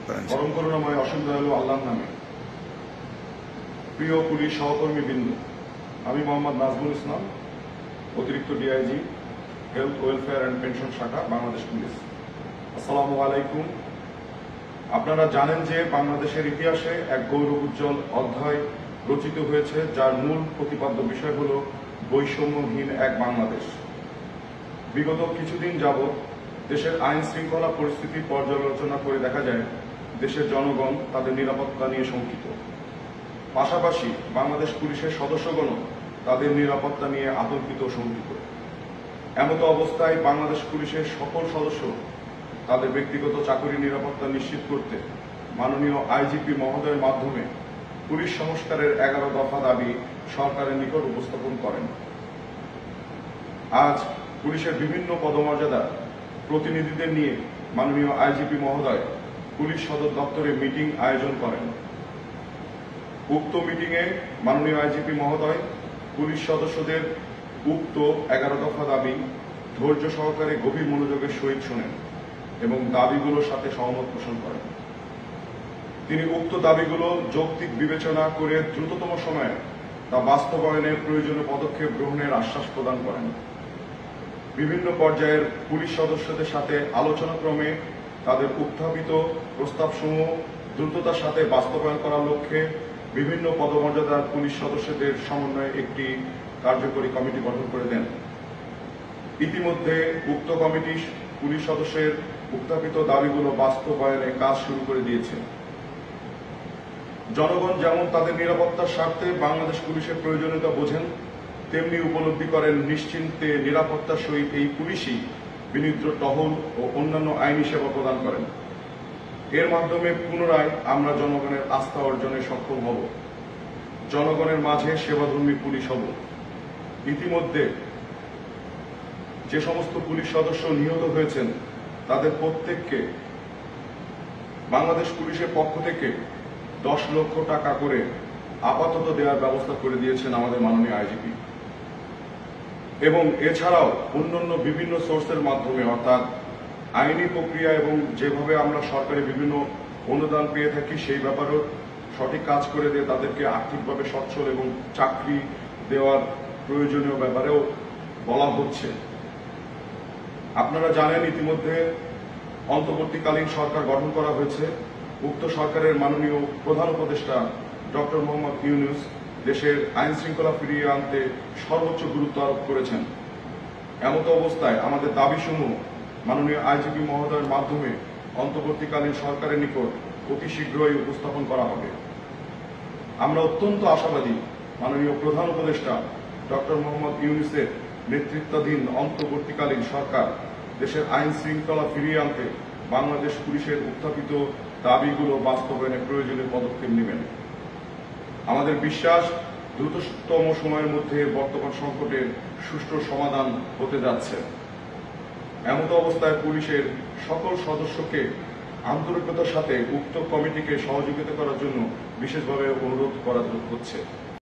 করেন। পরম করুণাময় অসীম দয়ালু আল্লাহর নামে। প্রিয় পুলিশ সহকর্মী বিন্দু, আমি মোহাম্মদ নাজমুল ইসলাম, অতিরিক্ত DIG, health welfare and pension শাখা, বাংলাদেশ পুলিশ। আসসালামু আলাইকুম। আপনারা জানেন যে বাংলাদেশের ইতিহাসে এক গৌরব উজ্জ্বল অধ্যায় রচিত হয়েছে, যার মূল প্রতিপাদ্য বিষয় হল বৈষম্যহীন এক বাংলাদেশ। বিগত কিছুদিন যাবৎ দেশের আইন শৃঙ্খলা পরিস্থিতি পর্যালোচনা করে দেখা যায় দেশের জনগণ তাদের নিরাপত্তা নিয়ে শঙ্কিত। পাশাপাশি বাংলাদেশ পুলিশের সদস্যগণও তাদের নিরাপত্তা নিয়ে আতঙ্কিত ও শঙ্কিত। এমতো অবস্থায় বাংলাদেশ পুলিশের সকল সদস্য তাদের ব্যক্তিগত চাকরি নিরাপত্তা নিশ্চিত করতে মাননীয় আইজিপি মহোদয়ের মাধ্যমে পুলিশ সংস্কারের 11 দফা দাবি সরকারের নিকট উপস্থাপন করেন। আজ পুলিশের বিভিন্ন পদমর্যাদা প্রতিনিধিদের নিয়ে মাননীয় আইজিপি মহোদয় পুলিশ সদর দপ্তরে মিটিং আয়োজন করেন। উক্ত মিটিংয়ে মাননীয় আইজিপি মহোদয় পুলিশ সদস্যদের উক্ত 11 দফা দাবি ধৈর্য সহকারে গভীর মনোযোগের সহিত শোনেন এবং দাবিগুলোর সাথে সহমত পোষণ করেন। তিনি উক্ত দাবিগুলো যৌক্তিক বিবেচনা করে দ্রুততম সময়ে তা বাস্তবায়নের প্রয়োজনীয় পদক্ষেপ গ্রহণের আশ্বাস প্রদান করেন। বিভিন্ন পর্যায়ের পুলিশ সদস্যদের সাথে আলোচনাক্রমে তাদের উত্থাপিত প্রস্তাবসমূহ দ্রুততার সাথে বাস্তবায়ন করার লক্ষ্যে বিভিন্ন পদমর্যাদার পুলিশ সদস্যদের সমন্বয়ে একটি কার্যকরী কমিটি গঠন করে দেন। ইতিমধ্যে উক্ত কমিটি পুলিশ সদস্যের উত্থাপিত দাবিগুলো বাস্তবায়নে কাজ শুরু করে দিয়েছে। জনগণ যেমন তাদের নিরাপত্তার স্বার্থে বাংলাদেশ পুলিশের প্রয়োজনীয়তা বোঝেন, তেমনি উপলব্ধি করেন নিশ্চিন্তে নিরাপত্তার সহিত এই পুলিশই বিনিদ্র টহল ও অন্যান্য আইনি সেবা প্রদান করেন। এর মাধ্যমে পুনরায় আমরা জনগণের আস্থা অর্জনে সক্ষম হব, জনগণের মাঝে সেবাধর্মী পুলিশ হব। ইতিমধ্যে যে সমস্ত পুলিশ সদস্য নিহত হয়েছেন তাদের প্রত্যেককে বাংলাদেশ পুলিশের পক্ষ থেকে 10 লক্ষ টাকা করে আপাতত দেওয়ার ব্যবস্থা করে দিয়েছেন আমাদের মাননীয় আইজিপি। এবং এছাড়াও অন্যান্য বিভিন্ন সোর্সের মাধ্যমে, অর্থাৎ আইনি প্রক্রিয়া এবং যেভাবে আমরা সরকারি বিভিন্ন অনুদান পেয়ে থাকি সেই ব্যাপারেও সঠিক কাজ করে দিয়ে তাদেরকে আর্থিকভাবে সচ্ছল এবং চাকরি দেওয়ার প্রয়োজনীয় ব্যাপারেও বলা হচ্ছে। আপনারা জানেন ইতিমধ্যে অন্তর্বর্তীকালীন সরকার গঠন করা হয়েছে। উক্ত সরকারের মাননীয় প্রধান উপদেষ্টা ডক্টর মোহাম্মদ ইউনূস দেশের আইন শৃঙ্খলা ফিরিয়ে আনতে সর্বোচ্চ গুরুত্ব আরোপ করেছেন। এমতো অবস্থায় আমাদের দাবিসমূহ মাননীয় আইজিপি মহোদয়ের মাধ্যমে অন্তর্বর্তীকালীন সরকারের নিকট অতি শীঘ্রই উপস্থাপন করা হবে। আমরা অত্যন্ত আশাবাদী মাননীয় প্রধান উপদেষ্টা ডক্টর মোহাম্মদ ইউনূসের নেতৃত্বাধীন অন্তর্বর্তীকালীন সরকার দেশের আইন শৃঙ্খলা ফিরিয়ে আনতে বাংলাদেশ পুলিশের উত্থাপিত দাবিগুলো বাস্তবায়নে প্রয়োজনীয় পদক্ষেপ নেবেন। আমাদের বিশ্বাস দ্রুততম সময়ের মধ্যে বর্তমান সংকটের সুষ্ঠু সমাধান হতে যাচ্ছে। এমতো অবস্থায় পুলিশের সকল সদস্যকে আন্তরিকতার সাথে উক্ত কমিটিকে সহযোগিতা করার জন্য বিশেষভাবে অনুরোধ করা হচ্ছে।